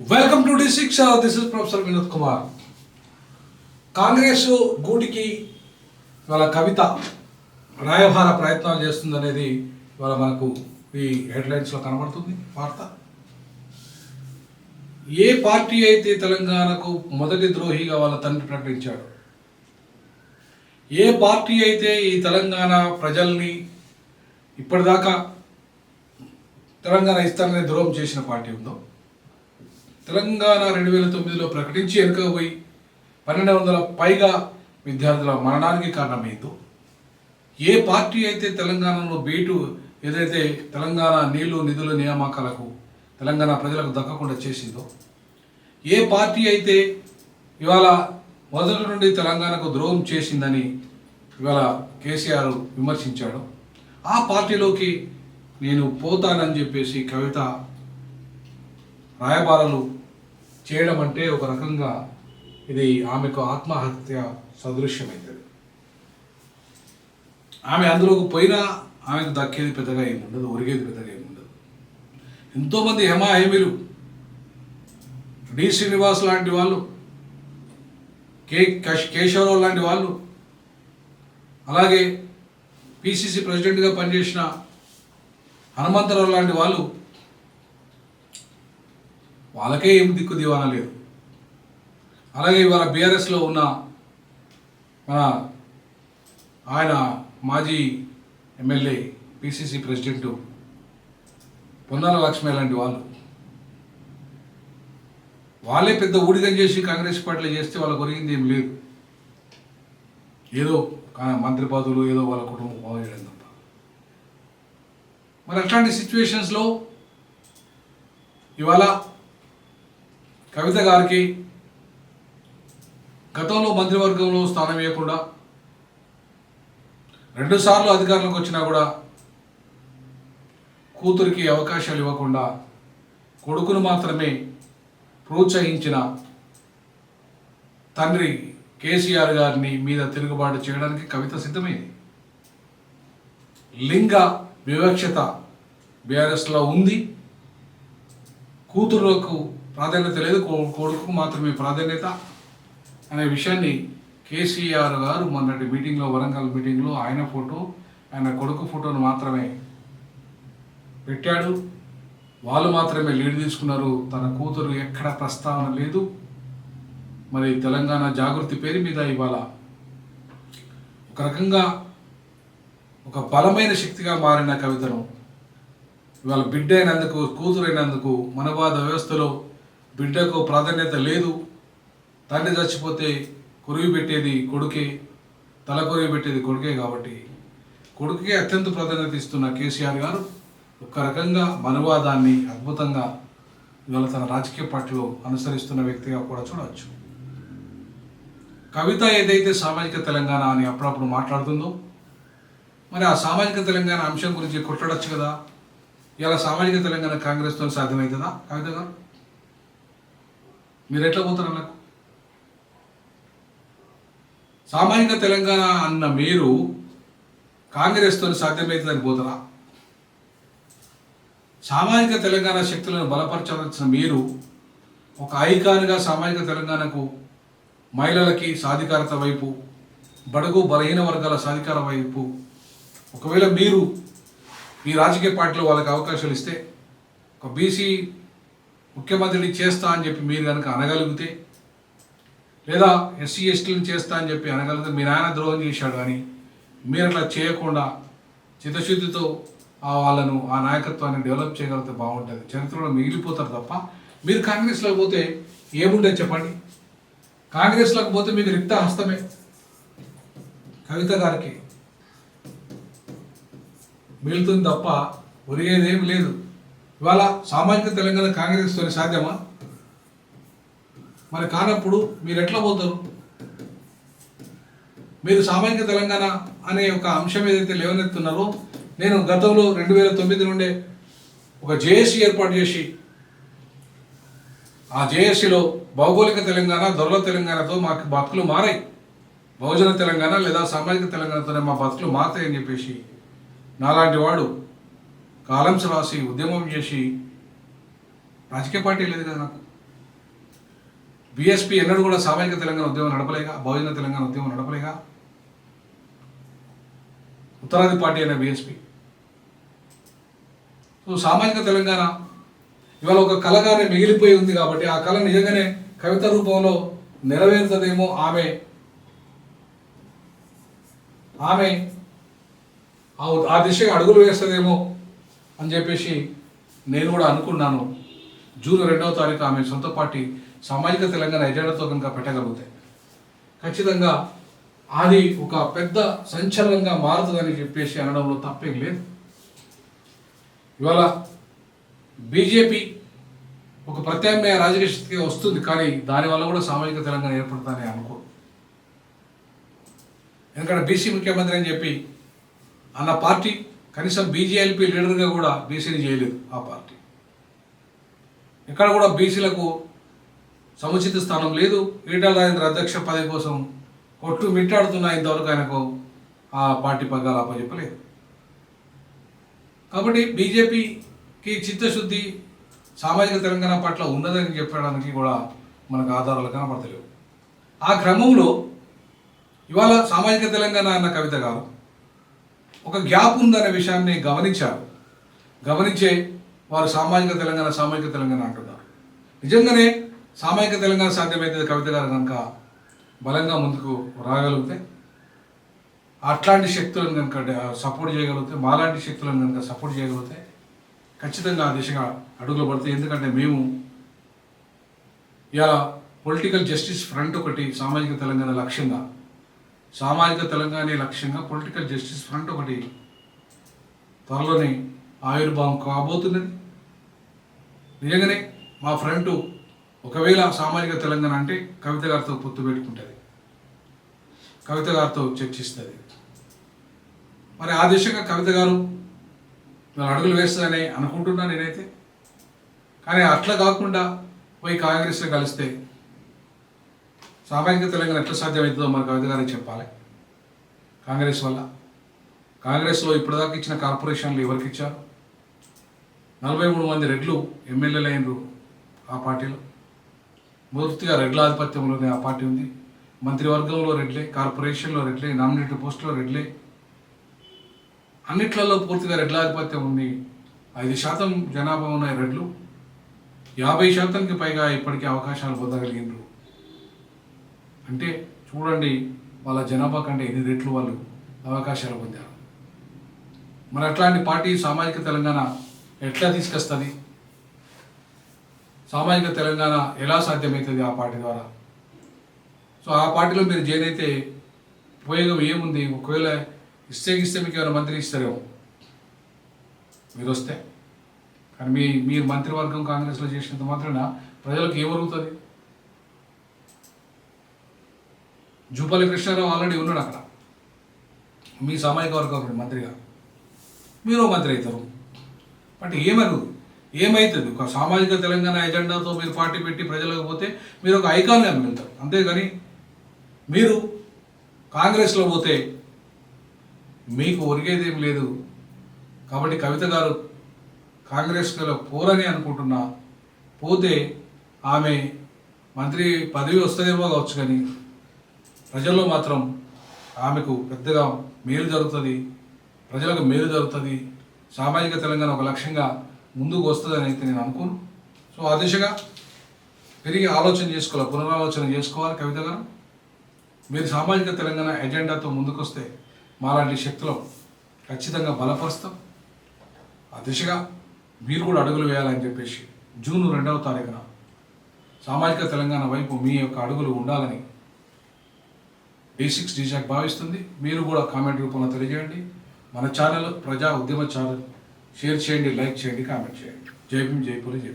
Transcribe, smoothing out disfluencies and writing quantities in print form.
Welcome to D6. This is professor Vinod Kumar. Congress గూటికి వాళ్ళ కవిత రాయభార ప్రయత్నాలు చేస్తుందనేది ఇవాళ మనకు ఈ హెడ్లైన్స్లో కనబడుతుంది వార్త. ఏ పార్టీ అయితే తెలంగాణకు మొదటి ద్రోహిగా వాళ్ళ తండ్రి ప్రకటించాడు, ఏ పార్టీ అయితే ఈ తెలంగాణ ప్రజల్ని ఇప్పటిదాకా తెలంగాణ ఇస్తానని ద్రోహం చేసిన పార్టీ ఉందో, తెలంగాణ 2009లో ప్రకటించి వెనుకపోయి 1200 పైగా విద్యార్థుల మరణానికి కారణమైందో, ఏ పార్టీ అయితే తెలంగాణలో బీటు ఏదైతే తెలంగాణ నీళ్లు నిధుల నియామకాలకు తెలంగాణ ప్రజలకు దక్కకుండా చేసిందో, ఏ పార్టీ అయితే ఇవాళ మొదటి నుండి తెలంగాణకు ద్రోహం చేసిందని ఇవాళ కేసీఆర్ విమర్శించాడు, ఆ పార్టీలోకి నేను పోతానని చెప్పేసి కవిత రాయబారాలు చేయడం అంటే ఒక రకంగా ఇది ఆమెకు ఆత్మహత్య సదృశ్యమైంది. ఆమె అందులోకి పోయినా ఆమెకు దక్కేది పెద్దగా ఏమి ఉండదు, ఒరిగేది పెద్దగా ఏమి ఉండదు. ఎంతోమంది హేమీలు, డి శ్రీనివాస్ లాంటి వాళ్ళు, కేశవరావు లాంటి వాళ్ళు, అలాగే పిసిసి ప్రెసిడెంట్గా పనిచేసిన హనుమంతరావు లాంటి వాళ్ళు, వాళ్ళకే ఏం దిక్కు దివానా లేదు. అలాగే ఇవాళ బీఆర్ఎస్లో ఉన్న మన ఆయన మాజీ MLA PCC president Ponnala Lakshmi లాంటి వాళ్ళే పెద్ద ఊడిగం చేసి కాంగ్రెస్ పార్టీలో చేస్తే వాళ్ళకు ఒరిగింది ఏం లేదు. ఏదో మంత్రి పదవులు, ఏదో వాళ్ళ కుటుంబం బాగుండడం తప్ప. మరి అట్లాంటి సిచ్యువేషన్స్లో ఇవాళ కవిత గారికి గతంలో మంత్రివర్గంలో స్థానం ఇవ్వకుండా 2 సార్లు అధికారంలోకి వచ్చినా కూడా కూతురికి అవకాశాలు ఇవ్వకుండా కొడుకును మాత్రమే ప్రోత్సహించిన తండ్రి కేసీఆర్ గారిని మీద తిరుగుబాటు చేయడానికి కవిత సిద్ధమైంది. లింగ వివక్షత బీఆర్ఎస్లో ఉంది. కూతురులకు ప్రాధాన్యత లేదు, కొడుకు మాత్రమే ప్రాధాన్యత అనే విషయాన్ని కేసీఆర్ గారు మొన్నటి మీటింగ్లో, వరంగల్ మీటింగ్లో ఆయన ఫోటో, ఆయన కొడుకు ఫోటోను మాత్రమే పెట్టాడు. వాళ్ళు మాత్రమే లీడ్ తీసుకున్నారు. తన కూతురు ఎక్కడ ప్రస్తావన లేదు. మరి తెలంగాణ జాగృతి పేరు మీద ఇవాళ ఒక రకంగా ఒక బలమైన శక్తిగా మారిన కవితను ఇవాళ బిడ్డ అయినందుకు, కూతురైనందుకు మనవాద వ్యవస్థలో బిడ్డకు ప్రాధాన్యత లేదు. తండ్రి చచ్చిపోతే కొరివి పెట్టేది కొడుకే, తల కొరివి పెట్టేది కొడుకే. కాబట్టి కొడుకుకే అత్యంత ప్రాధాన్యత ఇస్తున్న కేసీఆర్ గారు ఒక రకంగా మనవాదాన్ని అద్భుతంగా ఇవాళ తన రాజకీయ పార్టీలో అనుసరిస్తున్న వ్యక్తిగా కూడా చూడవచ్చు. కవిత ఏదైతే సామాజిక తెలంగాణ అని అప్పుడప్పుడు మాట్లాడుతుందో, మరి ఆ సామాజిక తెలంగాణ అంశం గురించి కొట్లాడచ్చు కదా. ఇలా సామాజిక తెలంగాణ కాంగ్రెస్తో సాధ్యమవుతుందా? కవిత గారు మీరు ఎట్లా పోతారు? నాకు సామాజిక తెలంగాణ అన్న మీరు కాంగ్రెస్తో సాధ్యమవుతుందని పోతారా? సామాజిక తెలంగాణ శక్తులను బలపరచాల్సిన మీరు ఒక ఐకాన్గా సామాజిక తెలంగాణకు, మహిళలకి సాధికారత వైపు, బడుగు బలహీన వర్గాల సాధికార వైపు ఒకవేళ మీరు ఈ రాజకీయ పార్టీలో వాళ్ళకి అవకాశాలు ఇస్తే, ఒక బీసీ ముఖ్యమంత్రిని చేస్తా అని చెప్పి మీరు కనుక అనగలిగితే, లేదా ఎస్సీ ఎస్టీలను చేస్తా అని చెప్పి అనగలిగితే, మీ నాయన ద్రోహం చేశాడు అని మీరు అట్లా చేయకుండా చిత్తశుద్ధితో వాళ్ళను, ఆ నాయకత్వాన్ని డెవలప్ చేయగలిగితే బాగుంటుంది. చరిత్రలో మిగిలిపోతారు తప్ప మీరు కాంగ్రెస్లోకి పోతే ఏముంటుంది చెప్పండి? కాంగ్రెస్లోకి పోతే మీకు రిక్త హస్తమే. కవిత గారికి మిగులుతుంది తప్ప ఒరిగేదేమి లేదు. ఇవాళ సామాజిక తెలంగాణ కాంగ్రెస్తో సాధ్యమా? మరి కానప్పుడు మీరు ఎట్లా పోతారు? మీరు సామాజిక తెలంగాణ అనే ఒక అంశం ఏదైతే లేవనెత్తున్నారో, నేను గతంలో 2009 నుండే ఒక జేఏసీ ఏర్పాటు చేసి, ఆ జేఏసీలో భౌగోళిక తెలంగాణ, దొరల తెలంగాణతో మాకు బతుకులు మారాయి, బహుజన తెలంగాణ లేదా సామాజిక తెలంగాణతోనే మా బతుకులు మారుతాయని చెప్పేసి నాలాంటి వాడు కాలమ్స్ రాసి ఉద్యమం చేసి, రాజకీయ పార్టీ లేదు కదా నాకు, బీఎస్పీ ఎన్నడూ కూడా సామాజిక తెలంగాణ ఉద్యమం నడపలేగా, బహుజన తెలంగాణ ఉద్యమం నడపలేగా. ఉత్తరాది పార్టీ అయిన బీఎస్పీ. సో సామాజిక తెలంగాణ ఇవాళ ఒక కళగానే మిగిలిపోయి ఉంది కాబట్టి ఆ కళ నిజంగానే కవిత రూపంలో నెరవేరుతుందేమో, ఆమె ఆ దిశగా అడుగులు వేస్తుందేమో అని చెప్పేసి నేను కూడా అనుకున్నాను. జూన్ 2వ తారీఖు ఆమె సొంత పార్టీ సామాజిక తెలంగాణ ఎజెండాతో కనుక పెట్టగలిగితే ఖచ్చితంగా అది ఒక పెద్ద సంచలనంగా మారుతుందని చెప్పేసి అనడంలో తప్పేం లేదు. ఇవాళ బీజేపీ ఒక ప్రత్యామ్నాయ రాజకీయ శక్తిగా వస్తుంది, కానీ దానివల్ల కూడా సామాజిక తెలంగాణ ఏర్పడుతుందని అనుకో. ఎందుకంటే బీసీ ముఖ్యమంత్రి అని చెప్పి అన్న పార్టీ కనీసం బీజేఎల్పీ లీడర్గా కూడా బీసీని చేయలేదు. ఆ పార్టీ ఇక్కడ కూడా బీసీలకు సముచిత స్థానం లేదు. ఈటల రాజేంద్ర అధ్యక్ష పదవి కోసం కొట్టు మిట్టాడుతున్న ఇంతవరకు ఆయనకు ఆ పార్టీ పగ్గాలు అప్పచెప్పలేదు. కాబట్టి బీజేపీకి చిత్తశుద్ధి సామాజిక తెలంగాణ పట్ల ఉన్నదని చెప్పడానికి కూడా మనకు ఆధారాలు కనపడతలేవు. ఆ క్రమంలో ఇవాళ సామాజిక తెలంగాణ అన్న కవిత గారు ఒక గ్యాప్ ఉందనే విషయాన్ని గమనించే వారు సామాజిక తెలంగాణ అంటున్నారు. నిజంగానే సామాజిక తెలంగాణ సాధ్యమైతే కవిత గారు కనుక బలంగా ముందుకు రాగలిగితే, అట్లాంటి శక్తులను కనుక సపోర్ట్ చేయగలిగితే, మాలాంటి శక్తులను కనుక సపోర్ట్ చేయగలిగితే ఖచ్చితంగా ఆ దిశగా అడుగులు పడతాయి. ఎందుకంటే మేము ఇలా పొలిటికల్ జస్టిస్ ఫ్రంట్ ఒకటి సామాజిక తెలంగాణ లక్ష్యంగా పొలిటికల్ జస్టిస్ ఫ్రంట్ ఒకటి త్వరలోనే ఆవిర్భావం కాబోతున్నది. నిజంగానే మా ఫ్రంట్ ఒకవేళ సామాజిక తెలంగాణ అంటే కవిత గారితో పొత్తు పెట్టుకుంటుంది, కవిత గారితో చర్చిస్తుంది. మరి ఆ దిశగా కవిత గారు అడుగులు వేస్తుందని అనుకుంటున్నాను నేనైతే. కానీ అట్లా కాకుండా పోయి కాంగ్రెస్లో కలిస్తే సామాజిక తెలంగాణ ఎట్లా సాధ్యమవుతుందో మన కవిత గారికి చెప్పాలి. కాంగ్రెస్లో ఇప్పటిదాకా ఇచ్చిన కార్పొరేషన్లు ఎవరికి ఇచ్చారు? 43 మంది రెడ్లు ఎమ్మెల్యేలు అయినరు ఆ పార్టీలో. పూర్తిగా రెడ్ల ఆధిపత్యంలోనే ఆ పార్టీ ఉంది. మంత్రివర్గంలో రెడ్లే, కార్పొరేషన్లో రెడ్లే, నామినేటెడ్ పోస్టులో రెడ్లే, అన్నిట్లలో పూర్తిగా రెడ్ల ఆధిపత్యం ఉంది. 5% జనాభా ఉన్న రెడ్లు 50%కి పైగా ఇప్పటికీ అవకాశాలు పొందగలిగినారు. అంటే చూడండి, వాళ్ళ జనాభా కంటే 8 రెట్లు వాళ్ళు అవకాశాలు పొందారు. మరి అట్లాంటి పార్టీ సామాజిక తెలంగాణ ఎట్లా తీసుకొస్తుంది? సామాజిక తెలంగాణ ఎలా సాధ్యమవుతుంది ఆ పార్టీ ద్వారా? సో ఆ పార్టీలో మీరు జాయిన్ అయితే ఉపయోగం ఏముంది? ఒకవేళ ఇస్తే మీకు ఏమైనా మంత్రి ఇస్తారేమో మీరు వస్తే. కానీ మీరు మంత్రివర్గం కాంగ్రెస్లో చేసినంత మాత్రాన ప్రజలకు ఏమరుగుతుంది? జూపల్లి కృష్ణారావు ఆల్రెడీ ఉన్నాడు అక్కడ, మీ సామాజిక వర్గం మంత్రిగా. మీరు మంత్రి అవుతారు. బట్ ఏమవుతుంది? ఒక సామాజిక తెలంగాణ ఎజెండాతో మీరు పార్టీ పెట్టి ప్రజలకు పోతే మీరు ఒక ఐకాన్గా మిగులుతారు. అంతేగాని మీరు కాంగ్రెస్లో పోతే మీకు ఒరిగేదేం లేదు. కాబట్టి కవిత గారు కాంగ్రెస్లో పోరని అనుకుంటున్నా, పోతే ఆమె మంత్రి పదవి వస్తుందేమో కావచ్చు, కానీ ప్రజల్లో మాత్రం ఆమెకు పెద్దగా మేలు జరుగుతుంది, ప్రజలకు మేలు జరుగుతుంది. సామాజిక తెలంగాణ ఒక లక్ష్యంగా ముందుకు వస్తుందని అయితే నేను అనుకోను. సో ఆ దిశగా తిరిగి పునరాలోచన చేసుకోవాలి కవిత గారు. మీరు సామాజిక తెలంగాణ ఎజెండాతో ముందుకు వస్తే మాలాంటి శక్తులు ఖచ్చితంగా బలపరుస్తాం. ఆ దిశగా మీరు కూడా అడుగులు వేయాలని చెప్పేసి జూన్ 2వ తారీఖున సామాజిక తెలంగాణ వైపు మీ యొక్క అడుగులు ఉండాలని D6 DJAC భావిస్తుంది. మీరు కూడా కామెంట్ రూపంలో తెలియజేయండి. మన ఛానల్ ప్రజా ఉద్యమ ఛానల్ షేర్ చేయండి, లైక్ చేయండి, కామెంట్ చేయండి. జై భీమ్, జై పూరి, జై